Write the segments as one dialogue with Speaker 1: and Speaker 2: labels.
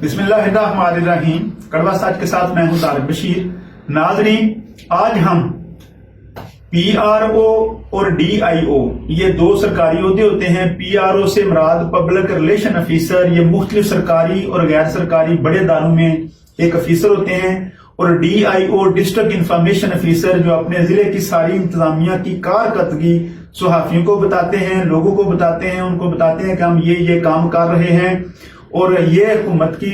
Speaker 1: बिस्मिल्लाहिर्रहमानिर्रहीम। कड़वा साज के साथ मैं हूं तारिक बशीर। नाजरीन, आज हम PRO और DIO, ये दो सरकारी ओहदे होते हैं। PRO से मुराद पब्लिक रिलेशन ऑफिसर, ये मुख्तलिफ सरकारी और गैर सरकारी बड़े इदारों में एक ऑफिसर होते हैं। और DIO डिस्ट्रिक्ट इंफॉर्मेशन ऑफिसर, जो अपने जिले की सारी इंतजामिया की कारकर्दगी सहाफियों को बताते हैं, लोगों को बताते हैं, उनको बताते हैं कि हम ये काम कर रहे हैं और ये हुकूमत की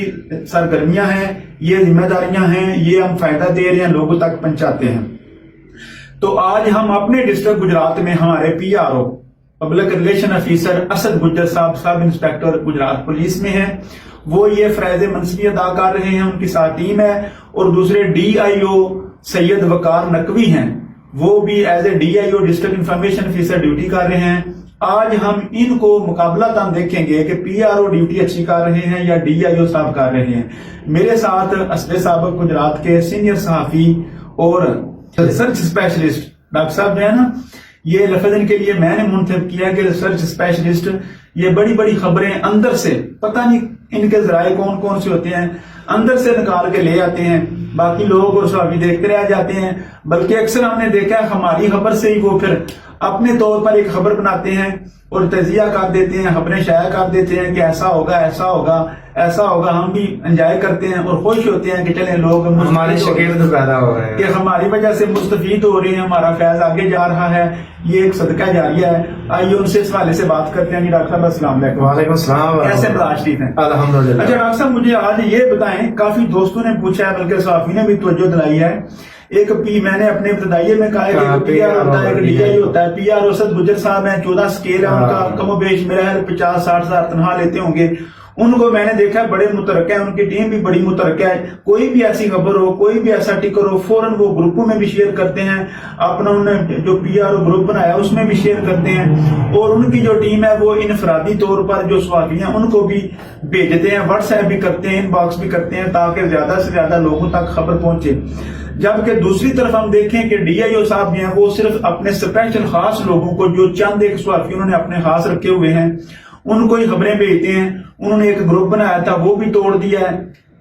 Speaker 1: सरगर्मियां हैं, ये जिम्मेदारियां हैं, ये हम फायदा दे रहे हैं, लोगों तक पहुंचाते हैं। तो आज हम अपने डिस्ट्रिक्ट गुजरात में हमारे PRO public relation officer Asad Gujjar साहब, सब इंस्पेक्टर गुजरात पुलिस में हैं। वो ये फराइज मनसबी अदा कर रहे हैं, उनकी साथ टीम है। और दूसरे DIO सैयद वकार नकवी हैं, वो भी as a DIO district information officer duty कर रहे हैं। आज हम इनको मुकाबलातन देखेंगे कि PRO ड्यूटी अच्छी कर रहे हैं या DIO साहब कर रहे हैं। मेरे साथ असद साहब गुजरात के सीनियर सहाफी और रिसर्च स्पेशलिस्ट डॉक्टर साहब जो है ना, ये लफ्ज इनके लिए मैंने मुंतखब किया कि रिसर्च स्पेशलिस्ट, ये बड़ी बड़ी खबरें अंदर से, पता नहीं इनके जराए कौन कौन से होते हैं, अंदर से निकाल के ले आते हैं। बाकी लोग और सहाफी देखते रह जाते हैं। बल्कि अक्सर हमने देखा है हमारी खबर से ही वो फिर अपने तौर पर एक खबर बनाते हैं और तजिया कर देते हैं, खबरें शाया कर देते हैं कि ऐसा होगा, ऐसा होगा, ऐसा होगा। हम भी एंजॉय करते हैं और खुश होते हैं कि चले लोग
Speaker 2: हमारे शागिर्द पैदा हो रहे हैं,
Speaker 1: कि हमारी वजह से मुस्तफीद हो रहे हैं, हमारा फैज आगे जा रहा है, ये एक सदका जारिया है। आइए उनसे इस हवाले से बात करते हैं। डॉक्टर साहब अस्सलाम वालेकुम।
Speaker 2: वालेकुम सलाम।
Speaker 1: कैसे बर्दाश्त हैं?
Speaker 2: अल्हम्दुलिल्लाह।
Speaker 1: अच्छा डॉक्टर साहब, मुझे आज ये बताएं, काफी दोस्तों ने पूछा है, बल्कि सहाफी ने भी तवज्जो दिलाई है। एक मैंने अपने इब्तदाइये में कहा है कि PRO होता है, एक DIO होता है। PRO असद गुज्जर साहब हैं, 14 स्केल है उनका, कमोबेश मेरा है 50-60 हजार तनख्वाह लेते होंगे। उनको मैंने देखा बड़े मुतरक्का है, उनकी टीम भी बड़ी मुतरक्का है। कोई भी ऐसी खबर हो, कोई भी ऐसा टिकर हो, फौरन वो ग्रुपों में भी शेयर करते हैं, अपना उन्होंने जो PRO ग्रुप बनाया उसमें भी शेयर करते हैं। और उनकी जो टीम है वो इनफरादी तौर पर जो सवाफी हैं उनको भी भेजते हैं, व्हाट्सएप भी करते हैं, इनबॉक्स भी करते हैं, ताकि ज्यादा से ज्यादा लोगों तक खबर पहुंचे। जबकि दूसरी तरफ हम देखें कि DIO साहब जो हैं वो सिर्फ अपने स्पेशल खास लोगों को, जो चंद एक सवाफी उन्होंने अपने खास रखे हुए हैं, उनको ही खबरें भेजते हैं। उन्होंने एक ग्रुप बनाया था, वो भी तोड़ दिया है।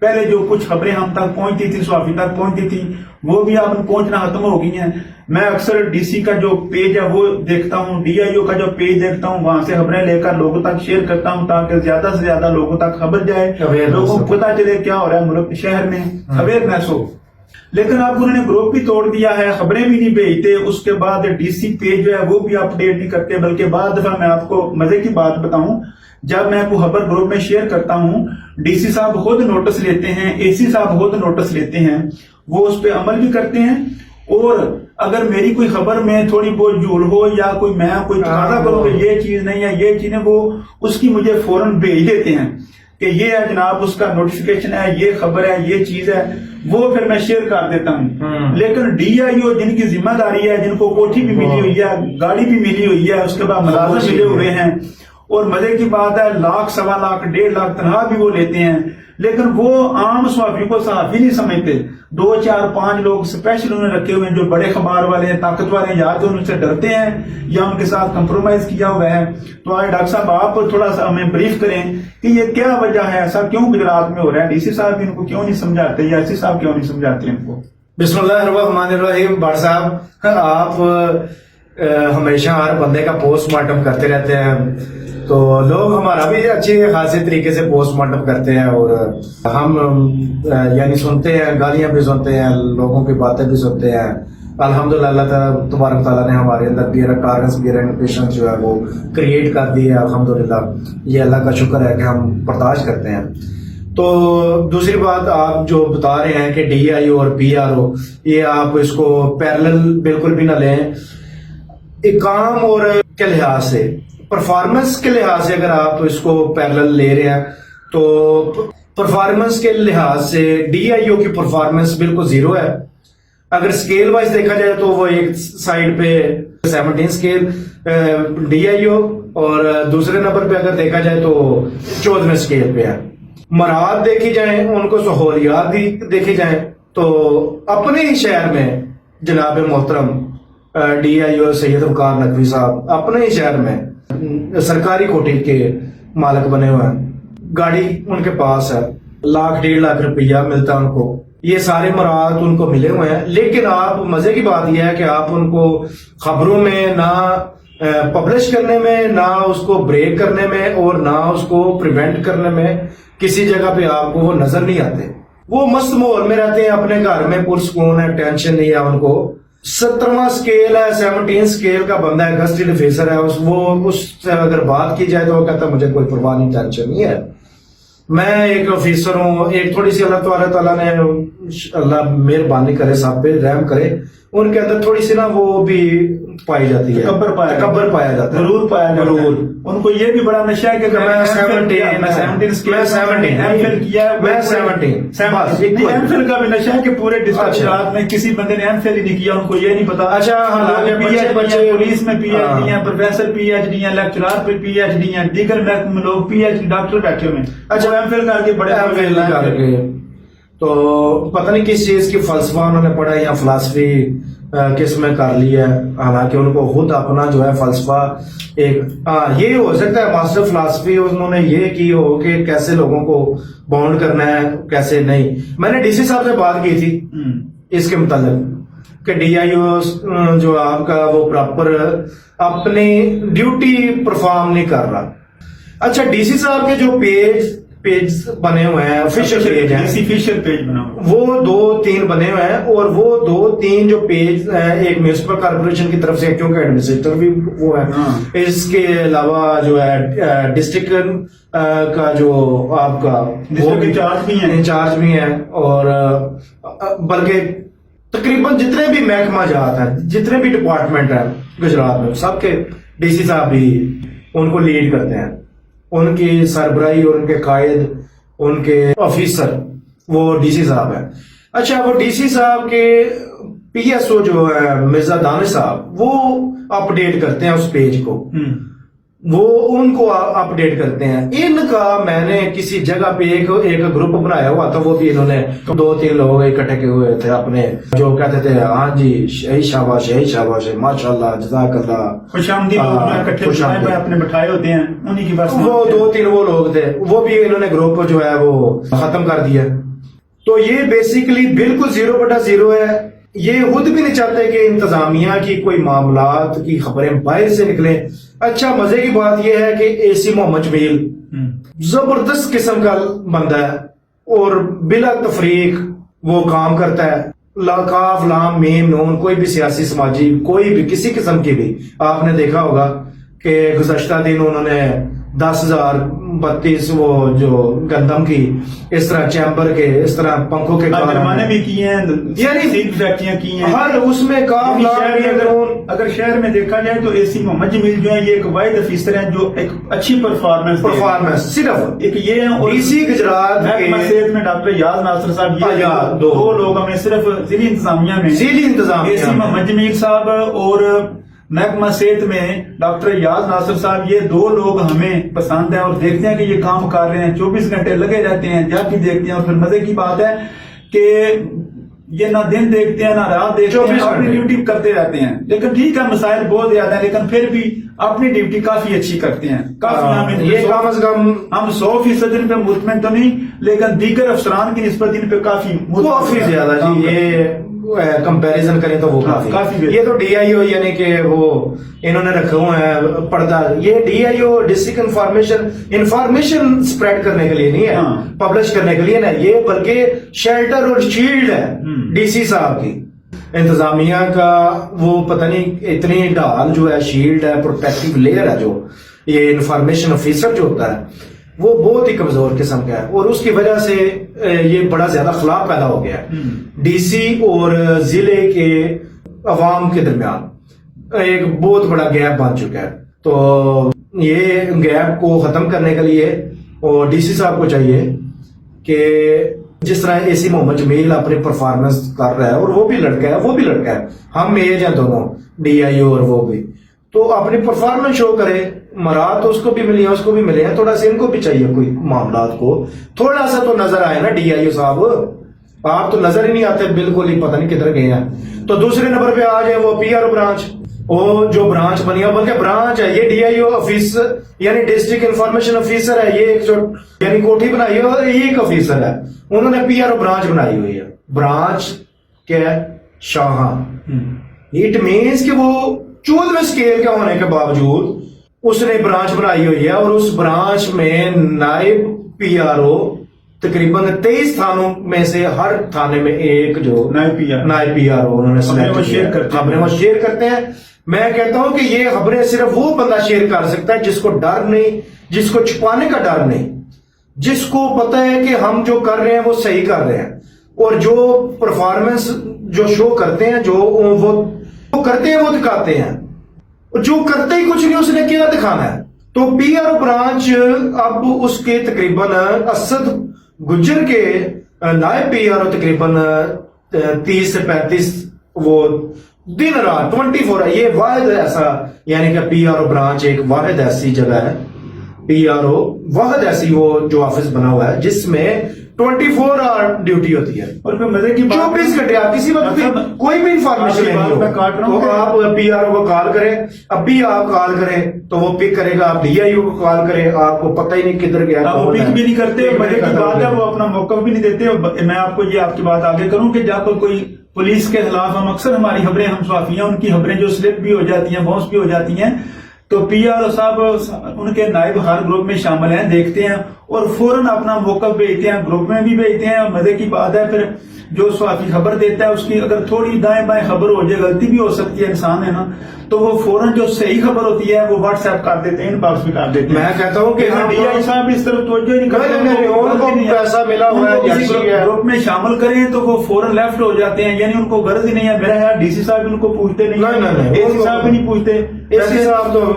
Speaker 1: पहले जो कुछ खबरें हम तक पहुंचती थी, सवाफी तक पहुंचती थी, वो भी अब पहुंचना खत्म हो गई हैं। मैं अक्सर DC का जो पेज है वो देखता हूँ, DIO का जो पेज देखता हूँ, वहां से खबरें लेकर लोगों तक शेयर करता हूँ, ताकि ज्यादा से ज्यादा लोगों तक खबर जाए, लोगों को पता चले क्या हो रहा है मुल्क शहर में, अवेयरनेस हो। लेकिन अब उन्होंने ग्रुप भी तोड़ दिया है, खबरें भी नहीं भेजते। उसके बाद DC पेज जो है वो भी अपडेट नहीं करते। बल्कि बाद दफा मैं आपको मजे की बात बताऊं, जब मैं वो खबर ग्रुप में शेयर करता हूं, DC साहब खुद नोटिस लेते हैं, AC साहब खुद नोटिस लेते हैं, वो उस पर अमल भी करते हैं। और अगर मेरी कोई खबर में थोड़ी बहुत झूल हो या मैं कोई तकाजा करूं कि ये चीज नहीं है, ये चीज है, वो उसकी मुझे फौरन भेज देते हैं कि ये है जनाब, उसका नोटिफिकेशन है, ये खबर है, ये चीज है, वो फिर मैं शेयर कर देता हूँ। लेकिन DIO जिनकी जिम्मेदारी है, जिनको कोठी भी मिली हुई है, गाड़ी भी मिली हुई है, उसके बाद मुलाजिम मिले हुए हैं, और मजे की बात है 1 लाख, 1.25 लाख, 1.5 लाख तनख्वाह भी वो लेते हैं, लेकिन वो आम सहाफी को सहाफी नहीं समझते। 2, 4, 5 लोग स्पेशल उन्होंने रखे हुए हैं जो बड़े खबर वाले हैं, ताकतवर हैं, या तो उनसे डरते हैं या उनके साथ कंप्रोमाइज किया हुआ है। तो आज डॉक्टर साहब आप थोड़ा सा हमें ब्रीफ करें कि ये क्या वजह है, ऐसा क्यों गुजरात में हो रहा है? DC साहब भी इनको क्यों नहीं समझाते, या SC साहब क्यों नहीं समझाते इनको?
Speaker 2: बिस्मिल्लाहिर्रहमानिर्रहीम। भाट साहब, आप हमेशा हर बंदे का पोस्टमार्टम करते रहते हैं, तो लोग हमारा भी अच्छे खासे तरीके से पोस्टमार्टम करते हैं, और हम यानी सुनते हैं, गालियां भी सुनते हैं, लोगों की बातें भी सुनते हैं। अल्हम्दुलिल्लाह अल्लाह तबारक तआला ने हमारे अंदर पेशेंस जो है वो क्रिएट कर दी है। अल्हम्दुलिल्लाह, ये अल्लाह का शुक्र है कि हम बर्दाश्त करते हैं। तो दूसरी बात आप जो बता रहे हैं कि DIO और PRO, ये आप इसको पैरेलल बिल्कुल भी ना लें। एक काम और के लिहाज से, परफॉर्मेंस के लिहाज से अगर आप इसको पैरेलल ले रहे हैं, तो परफॉर्मेंस के लिहाज से DIO की परफॉर्मेंस बिल्कुल 0 है। अगर स्केल वाइज देखा जाए तो वो एक साइड पे 17 स्केल DIO, और दूसरे नंबर पे अगर देखा जाए तो 14वें स्केल पे है। मराद देखी जाए, उनको सहूलियात भी देखी जाए, तो अपने ही शहर में जनाब मोहतरम DIO सैयद वकार नकवी साहब अपने ही शहर में सरकारी कोठी के मालिक बने हुए हैं। गाड़ी उनके पास है, लाख 1.5 लाख रुपया मिलता है उनको। ये सारे मराहत उनको मिले हुए हैं, लेकिन आप मजे की बात यह है कि आप उनको खबरों में ना पब्लिश करने में, ना उसको ब्रेक करने में और ना उसको प्रिवेंट करने में किसी जगह पे आपको वो नजर नहीं आते। वो मस्त माहौल में रहते हैं, अपने घर में पुरसकून है, टेंशन नहीं है उनको। 17वां स्केल है, 17 स्केल का बंदा है, गस्टेड ऑफिसर है, उससे अगर बात की जाए तो वो कहता है मुझे कोई परवाह नहीं, टेंशन नहीं है, मैं एक ऑफिसर हूँ। एक थोड़ी सी अल्लाह ताला ने, अल्लाह मेहरबानी करे, सब पे रहम करे, उनके अंदर थोड़ी सी ना वो भी पाई जाती है,
Speaker 1: तकब्बर पाया जाता है,
Speaker 2: गरूर पाया जाता है।
Speaker 1: उनको ये भी बड़ा नशा है कि
Speaker 2: मैं 17
Speaker 1: एमफिल का भी नशा है कि पूरे डिस्ट्रिक्ट में किसी बंदे ने एमफिल ही नहीं किया, उनको ये नहीं पता।
Speaker 2: अच्छा,
Speaker 1: पीएचडी पुलिस में पीएचडी है, प्रोफेसर पीएचडी है, लेक्चरर पे पीएचडी है, दीगर महकमे लोग पीएचडी डॉक्टर बैठे हुए हैं। अच्छा, एमफिल करके बड़े
Speaker 2: एमफिल करके तो पता नहीं किस चीज की फलसफा उन्होंने पढ़ा या फिलासफी किस में कर ली है, हालांकि उनको खुद अपना जो है फलसफा एक ये हो सकता है मास्टर फिलासफी उन्होंने ये की हो कि कैसे लोगों को बाउंड करना है, कैसे नहीं। मैंने डीसी साहब से बात की थी इसके मुतालिक कि डीआईओ जो आपका वो प्रॉपर अपनी ड्यूटी परफॉर्म नहीं कर रहा। अच्छा, डीसी साहब के जो पेज बने हुए हैं, ऑफिशियल पेज हैं,
Speaker 1: ऑफिशियल पेज बना हुआ,
Speaker 2: वो 2-3 बने हुए हैं, और वो 2-3 जो पेज एक म्यूनिसिपल कॉर्पोरेशन की तरफ से, क्योंकि एडमिनिस्ट्रेटर भी वो है, इसके अलावा जो है डिस्ट्रिक्ट का जो आपका वो इंचार्ज भी है, और बल्कि तकरीबन जितने भी महकमा जात है, जितने भी डिपार्टमेंट है गुजरात में, सबके डीसी साहब भी उनको लीड करते हैं। उनकी सरबराही और उनके कायद, उनके ऑफिसर वो डीसी साहब है। अच्छा, वो डीसी साहब के पीएसओ जो है मिर्जा दानिश साहब, वो अपडेट करते हैं उस पेज को, वो उनको अपडेट करते हैं। इनका मैंने किसी जगह पे एक ग्रुप बनाया हुआ था, वो भी इन्होंने 2-3 लोग इकट्ठे किए हुए थे अपने, जो कहते थे हाँ जी यही शाबाश है, माशाल्लाह, जज़ाकल्लाह,
Speaker 1: खुशामदी अपने बैठाए होते हैं, उन्हीं की बात।
Speaker 2: वो 2-3 वो लोग थे, वो भी इन्होंने ग्रुप जो है वो खत्म कर दिया। तो ये बेसिकली बिल्कुल 0/0 है। ये खुद भी नहीं चाहते कि इंतजामिया की कोई मामलात की खबरें बाहर से निकले। अच्छा, मजे की बात यह है कि एसी मोहम्मद जमील जबरदस्त किस्म का बंदा है और बिला तफरीक वो काम करता है। लाकाफ लाम मीम नून, कोई भी सियासी समाजी कोई भी किसी किस्म की भी, आपने देखा होगा कि गुज़श्ता दिन उन्होंने 10,032 वो जो गंदम की इस तरह चैम्बर के, इस तरह पंखों के
Speaker 1: कारखाने भी किए हैं, यानी फैक्ट्रियां की हैं,
Speaker 2: हर उसमें
Speaker 1: अगर शहर में देखा जाए तो एसी मोहम्मद जमील जो है ये एक वाहिद ऑफिसर हैं जो एक अच्छी परफॉर्मेंस
Speaker 2: सिर्फ
Speaker 1: एक ये है। और
Speaker 2: डीसी गुजरात
Speaker 1: में डॉक्टर याद नासिर साहब, ये 2 लोग हमें सिर्फ जिली इंतजामिया में, एसी मोहम्मद जमील साहब और महकमा सेहत में डॉक्टर याद नासिर साहब, ये 2 लोग हमें पसंद है और देखते हैं कि ये काम कर रहे हैं, 24 घंटे लगे रहते हैं, जाके देखते हैं। और फिर मजे की बात है कि ये ना दिन देखते हैं ना रात देखते हैं, अपनी ड्यूटी करते रहते हैं। लेकिन ठीक है, मसाइल बहुत ज्यादा है, लेकिन फिर भी अपनी ड्यूटी काफी अच्छी करते हैं। काफी
Speaker 2: ये कम से कम हम
Speaker 1: 100% इन पे मुतमिन तो नहीं, लेकिन दीगर अफसरान की निस्बत इन पे काफी
Speaker 2: ज्यादा जी, ये कंपैरिजन करें तो वो काफी। ये तो डीआईओ यानी कि वो इन्होंने रखे हुए हैं पर्दा। ये डीआईओ डिस्ट्रिक्ट इंफॉर्मेशन स्प्रेड करने के लिए नहीं है, पब्लिश करने के लिए ना, ये बल्कि शेल्टर और शील्ड है डीसी साहब की। इंतजामिया का वो पता नहीं इतनी ढाल जो है, शील्ड है, प्रोटेक्टिव लेयर है, जो ये इंफॉर्मेशन ऑफिसर जो होता है वो बहुत ही कमजोर किस्म का है, और उसकी वजह से ये बड़ा ज्यादा खिलाफ पैदा हो गया है डीसी और जिले के अवाम के दरमियान। एक बहुत बड़ा गैप बन चुका है। तो ये गैप को खत्म करने के लिए और डीसी साहब को चाहिए कि जिस तरह एसी मोहम्मद जमील अपनी परफॉर्मेंस कर रहा है, और वो भी लड़का है, हम एज हैं दोनों, डीआईओ और वो भी, तो अपनी परफॉर्मेंस शो करे। मराहत तो उसको भी मिली है, उसको भी मिले हैं, थोड़ा सा इनको भी चाहिए कोई मामलात को थोड़ा सा तो नजर आए ना। डीआईओ साहब आप तो नजर ही नहीं आते, बिल्कुल ही पता नहीं किधर गए हैं। तो दूसरे नंबर पे आ जाए वो पीआरओ ब्रांच। وہ جو برانچ بنی ہے بلکہ برانچ ہے یہ DIO آفیسر یعنی ڈسٹرکٹ انفارمیشن آفیسر ہے، یہ ایک جو یعنی کوٹھی بنائی ہے اور یہ ایک آفیسر ہے، انہوں نے PRO برانچ بنائی ہوئی ہے۔ برانچ کیا ہے؟ شاہاں۔ اٹ مینس کہ وہ 14ویں اسکیل کے ہونے کے باوجود اس نے برانچ بنائی ہوئی ہے، اور اس برانچ میں نائب PRO تقریباً 23 تھانوں میں سے ہر تھانے میں ایک جو نائب PRO انہوں نے خبریں وہ شیئر کرتے ہیں۔ میں کہتا ہوں کہ یہ خبریں صرف وہ بندہ شیئر کر سکتا ہے جس کو ڈر نہیں، جس کو چھپانے کا ڈر نہیں، جس کو پتا ہے کہ ہم جو کر رہے ہیں وہ صحیح کر رہے ہیں، اور جو پرفارمنس جو شو کرتے ہیں جو وہ کرتے ہیں وہ دکھاتے ہیں، جو کرتے ہی کچھ نہیں اس نے کیا دکھانا ہے۔ تو PRO برانچ اب اس کے تقریباً اسد گجر کے نائب PRO تقریباً 30 سے 35 وہ دن رات 24 ہے۔ یہ واحد ایسا یعنی کہ PRO برانچ ایک واحد ایسی جگہ ہے، PRO واحد ایسی وہ جو آفس بنا ہوا ہے جس میں 24 آور ڈیوٹی ہوتی ہے،
Speaker 1: اور پھر مزے کی
Speaker 2: 24 گھنٹے آپ کسی وقت بھی کوئی بھی انفارمیشن نہیں ہو تو آپ PRO کو کال کریں، اب بھی آپ کال کریں تو وہ پک کرے گا، آپ DIO کو کال کریں، آپ کو پتہ ہی نہیں کدھر گیا،
Speaker 1: وہ پک بھی نہیں کرتے۔ مزے کی بات ہے وہ اپنا موقف بھی نہیں دیتے۔ میں آپ کو یہ آپ کی بات آگے کروں کہ جب کوئی پولیس کے خلاف ہم اکثر ہماری خبریں ہم صحافیاں ان کی خبریں جو سلپ بھی ہو جاتی ہیں باؤنس بھی ہو جاتی ہیں تو PRO صاحب ان کے نائب ہر گروپ میں شامل ہیں، دیکھتے ہیں اور فوراً اپنا موقف بھیجتے ہیں، گروپ میں بھی بھیجتے ہیں۔ اور مزے کی بات ہے پھر جو صحافی خبر دیتا ہے اس کی اگر تھوڑی دائیں بائیں خبر ہو جائے، غلطی بھی ہو سکتی ہے، انسان ہے نا، تو وہ فوراً جو صحیح خبر ہوتی ہے وہ واٹس ایپ کر دیتے ہیں، ان باکس بھی کر دیتے ہیں۔
Speaker 2: میں کہتا ہوں کہ
Speaker 1: DI صاحب اس طرف توجہ نہیں کرتے،
Speaker 2: ان کو پیسہ ملا ہوا ہے
Speaker 1: گروپ میں شامل کریں تو وہ فوراً لیفٹ ہو جاتے ہیں، یعنی ان کو غرض ہی نہیں ہے۔ میرا خیال DC صاحب ان کو پوچھتے نہیں، AC صاحب بھی نہیں پوچھتے،
Speaker 2: AC صاحب تو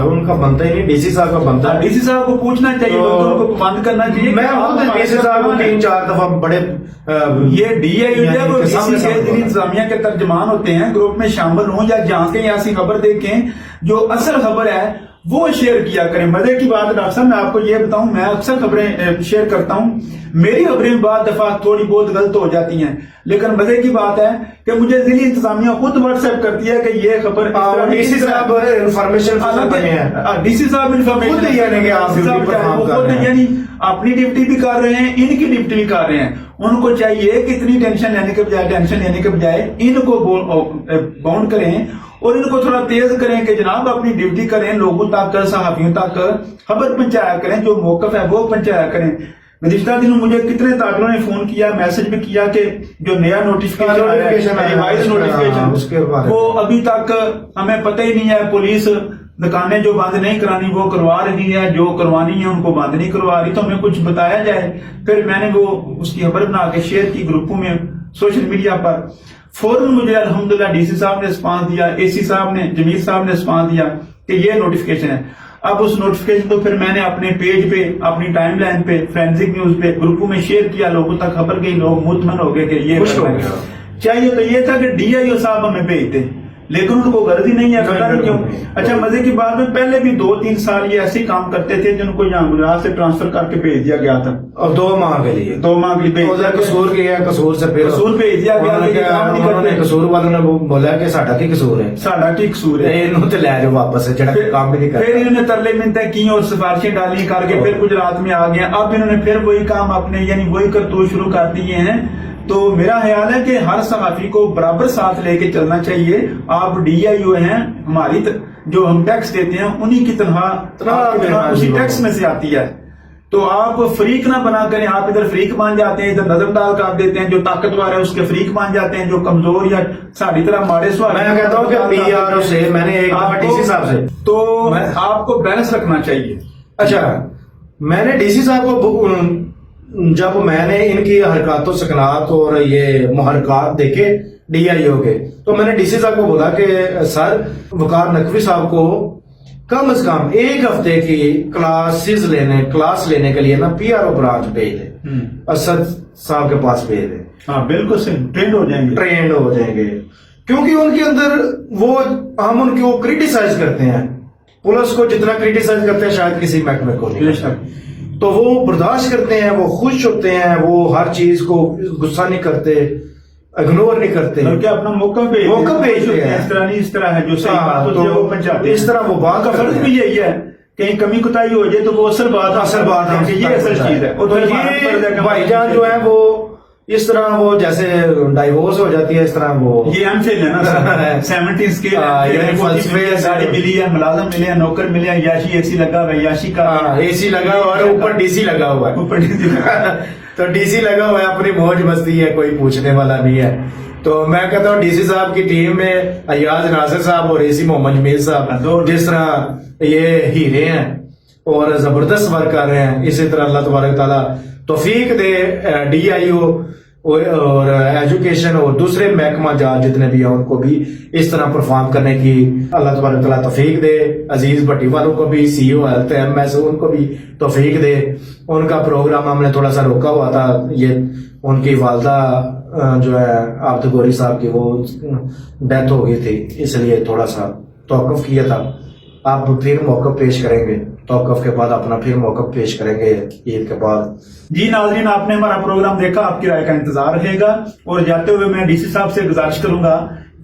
Speaker 2: ان کا بنتا ہی نہیں، DC صاحب کا بنتا ہے۔
Speaker 1: DC صاحب کو پوچھنا چاہیے، ان کو بند کرنا چاہیے۔
Speaker 2: میں خود DC صاحب کو 3-4 دفعہ بڑے
Speaker 1: یہ DI وہ DC کے انتظامیہ کے ترجمان ہوتے ہیں، گروپ میں شامل ہوں یا جانتے ہیں ایسی خبر دیکھیں جو اصل خبر ہے وہ شیئر کیا کریں۔ مزے کی بات ڈاکٹر صاحب میں آپ کو یہ بتاؤں، میں اکثر خبریں شیئر کرتا ہوں، میری خبریں بعض دفعہ تھوڑی بہت غلط ہو جاتی ہیں، لیکن مزے کی بات ہے کہ مجھے ضلعی انتظامیہ خود واٹس ایپ کرتی ہے کہ یہ خبر
Speaker 2: DC صاحب انفارمیشن بنے ہیں،
Speaker 1: DC صاحب انفارمیشن یعنی اپنی ڈیوٹی بھی کر رہے ہیں، ان کی ڈیوٹی بھی کر رہے ہیں۔ ان کو چاہیے کہ اتنی ٹینشن لینے کے بجائے ان کو باؤنڈ کریں اور ان کو تھوڑا تیز کریں کہ جناب اپنی ڈیوٹی کریں، لوگوں تک صحافیوں تک خبر پہنچایا کریں، جو موقف ہے وہ پہنچایا کریں۔ گزشتہ دنوں مجھے کتنے طالبوں نے فون کیا، میسج بھی کیا کہ جو نیا نوٹیفکیشن وہ ابھی تک ہمیں پتہ ہی نہیں ہے، پولیس دکانیں جو بند نہیں کرانی وہ کروا رہی ہے، جو کروانی ہے ان کو بند نہیں کروا رہی، تو ہمیں کچھ بتایا جائے۔ پھر میں نے وہ اس کی خبر بنا کے شیئر کی گروپوں میں سوشل میڈیا پر، فوراً مجھے الحمدللہ DC صاحب نے رسپانس دیا، AC صاحب نے، جمیل صاحب نے رسپانس دیا کہ یہ نوٹیفکیشن ہے۔ اب اس نوٹیفکیشن کو پھر میں نے اپنے پیج پہ، اپنی ٹائم لائن پہ، فرینزک نیوز پہ، گروپوں میں شیئر کیا، لوگوں تک خبر گئی، لوگ مطمئن ہو گئے کہ یہ چاہیے تو یہ تھا کہ DIO صاحب ہمیں بھیجتے، لیکن ان کو غرض ہی نہیں ہے، پتہ نہیں کیوں۔ اچھا مزے کی بات میں پہلے بھی 2-3 سال یہ ایسے کام کرتے تھے جن کو یہاں گجرات سے ٹرانسفر کر کے بھیج دیا گیا تھا،
Speaker 2: اور 2 ماہ کے لیے
Speaker 1: 2 ماہ کے لیے
Speaker 2: قصور کیا، قصور سے پھر
Speaker 1: قصور بھیج دیا گیا،
Speaker 2: قصور والوں نے بولا کہ ساڈا کی قصور ہے،
Speaker 1: ساڈا کی قصور ہے،
Speaker 2: انہوں تے لے جاؤ واپس، جڑا کام بھی نہیں کرتا۔
Speaker 1: پھر انہوں نے ترلے منتیں کی اور سفارشیں ڈالی کر کے پھر گجرات میں آ گئے۔ اب انہوں نے پھر وہی کام اپنے یعنی وہی کرتوت شروع کر دیے ہیں۔ تو میرا خیال ہے کہ ہر صحافی کو برابر ساتھ لے کے چلنا چاہیے۔ آپ DIO ہیں، ہماری جو ہم ٹیکس دیتے ہیں انہی کی تنخواہ اسی ٹیکس میں سے آتی ہے، تو آپ فریق نہ بنا کریں، آپ ادھر فریق مان جاتے ہیں، ادھر نظردار کر دیتے ہیں، جو طاقتور ہے اس کے فریق مان جاتے ہیں، جو کمزور یا ساری طرح مارے سوال۔
Speaker 2: میں کہتا ہوں کہ PRO سے میں نے ایک دفعہ DC صاحب سے
Speaker 1: تو آپ کو بیلنس رکھنا چاہیے۔
Speaker 2: اچھا میں نے DC صاحب کو جب میں نے ان کی حرکات و سکنات اور یہ محرکات دیکھے DIO کے، تو میں نے DC صاحب کو بولا کہ سر وقار نقوی صاحب کو کم از کم 1 ہفتے کی کلاس لینے کے لیے نا PRO برانچ بھیج دیں، اسد صاحب کے پاس بھیج دیں۔
Speaker 1: ہاں بالکل صحیح، ٹرینڈ ہو جائیں گے،
Speaker 2: کیونکہ ان کے اندر وہ ہم ان کو کریٹیسائز کرتے ہیں، پولیس کو جتنا کریٹیسائز کرتے ہیں شاید کسی محکمے کو نہیں، تو وہ برداشت کرتے ہیں، وہ خوش ہوتے ہیں، وہ ہر چیز کو غصہ نہیں کرتے۔ اگنور نہیں کرتے،
Speaker 1: بلکہ اپنا موقع
Speaker 2: بھیجتے ہیں،
Speaker 1: اس طرح نہیں، اس طرح ہے جو صحیح
Speaker 2: ہاں،
Speaker 1: بات ہوتی ہے وہ پہنچاتے ہیں،
Speaker 2: اس طرح وہ بات
Speaker 1: کا فرض بھی یہی ہے، کہیں کمی کوتاہی ہو جائے تو وہ اصل بات ہے کہ یہ اصل چیز ہے، اور
Speaker 2: تو یہ بھائی جان جو ہے وہ اس طرح وہ جیسے ڈائیورس ہو جاتی ہے، اس طرح وہ
Speaker 1: یہ ایم فل ہے نا 70 اسکیل گاڑی ملی ہے، ملازم ملے ہیں، نوکر ملے ہیں، یاشی اے سی لگا ہوا ہے، یاشی کا
Speaker 2: اے سی لگا ہوا ہے، اوپر ڈی سی لگا ہوا ہے،
Speaker 1: اوپر ڈی سی
Speaker 2: تو ڈی سی لگا ہوا ہے، اپنی موج مستی ہے، کوئی پوچھنے والا نہیں ہے۔ تو میں کہتا ہوں ڈی سی صاحب کی ٹیم میں ایاز ناصر صاحب اور اے سی محمد جمیل صاحب جس طرح یہ ہیرے ہیں اور زبردست ورک کر رہے ہیں، اسی طرح اللہ تبارک تعالیٰ توفیق دے ڈی آئی او اور ایجوکیشن اور دوسرے محکمہ جات جتنے بھی ہیں ان کو بھی اس طرح پرفارم کرنے کی اللہ تبارک تعالیٰ توفیق دے، عزیز بھٹی والوں کو بھی، سی او ہیلتھ ایم ایس ان کو بھی توفیق دے۔ ان کا پروگرام ہم نے تھوڑا سا روکا ہوا تھا، یہ ان کی والدہ جو ہے عبد گوری صاحب کی وہ ڈیتھ ہو گئی تھی، اس لیے تھوڑا سا توقف کیا تھا۔ آپ پھر موقف پیش کریں گے، توقف کے بعد اپنا پھر موقف پیش کریں گے عید کے بعد۔
Speaker 1: جی ناظرین، آپ نے ہمارا پروگرام دیکھا، آپ کی رائے کا انتظار رہے گا، اور جاتے ہوئے میں ڈی سی صاحب سے گزارش کروں گا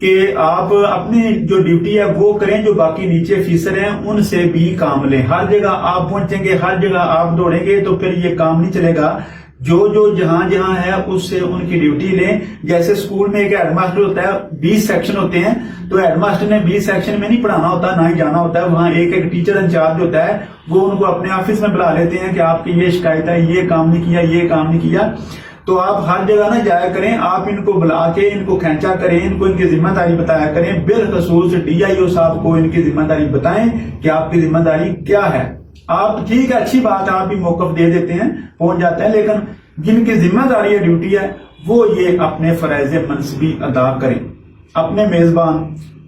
Speaker 1: کہ آپ اپنی جو ڈیوٹی ہے وہ کریں، جو باقی نیچے افیسر ہیں ان سے بھی کام لیں۔ ہر جگہ آپ پہنچیں گے، ہر جگہ آپ دوڑیں گے تو پھر یہ کام نہیں چلے گا۔ جو جہاں ہے اس سے ان کی ڈیوٹی لیں۔ جیسے اسکول میں ایک ہیڈ ماسٹر ہوتا ہے، 20 سیکشن ہوتے ہیں، تو ہیڈ ماسٹر نے 20 سیکشن میں نہیں پڑھانا ہوتا، نہ ہی جانا ہوتا ہے، وہاں ایک ٹیچر انچارج ہوتا ہے، وہ ان کو اپنے آفس میں بلا لیتے ہیں کہ آپ کی یہ شکایت ہے، یہ کام نہیں کیا، یہ کام نہیں کیا۔ تو آپ ہر جگہ نہ جایا کریں، آپ ان کو بلا کے ان کو کھینچا کریں، ان کو ان کی ذمہ داری بتایا کریں، بالخصوص ڈی آئی او صاحب کو ان کی ذمہ داری بتائیں کہ آپ کی ذمہ داری کیا ہے۔ آپ ٹھیک ہے، اچھی بات ہے، آپ بھی موقف دے دیتے ہیں، پہنچ جاتے ہیں، لیکن جن کی ذمہ داری ہے، ڈیوٹی ہے، وہ یہ اپنے فرائض منصبی ادا کریں۔ اپنے میزبان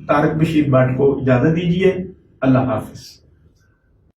Speaker 1: طارق بشیر بٹ کو اجازت دیجیے، اللہ حافظ۔